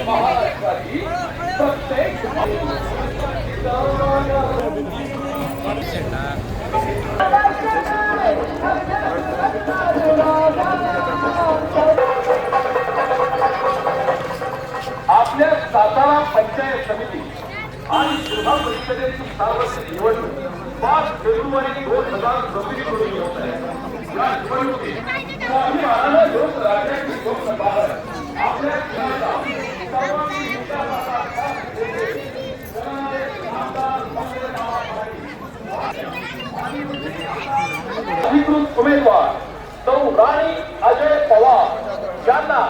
महाराष्ट्राची प्रत्येक आपल्या सातारा पंचायत समिती आणि जिल्हा परिषदेची सार्वत्रिक निवडणूक 5 फेब्रुवारी 2026 रोजी होत आहे. या निवडणुकीत स्वाभिमानाने लोक राज्याची लोकसभा आपल्या अधिकृत उमेदवार सौ राणी अजय पवार यांना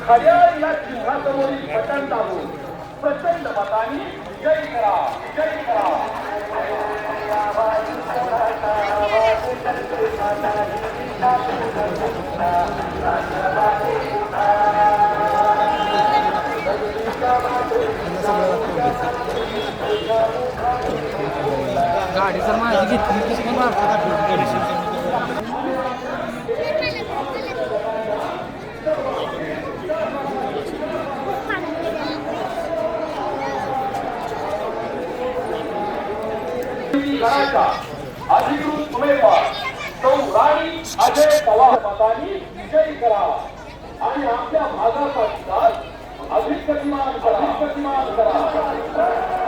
खड्याळ या चिन्हासमोरील बटन दाबून प्रचंड मतांनी विजयी करा, विजयी करा. गाडीचा माझी घेतली अधिकृत उमेदवार सौ राणी अजय पवार मतांनी विजयी करा आणि आपल्या भागाचा अधिक गतिमान करा, गतिमान करा.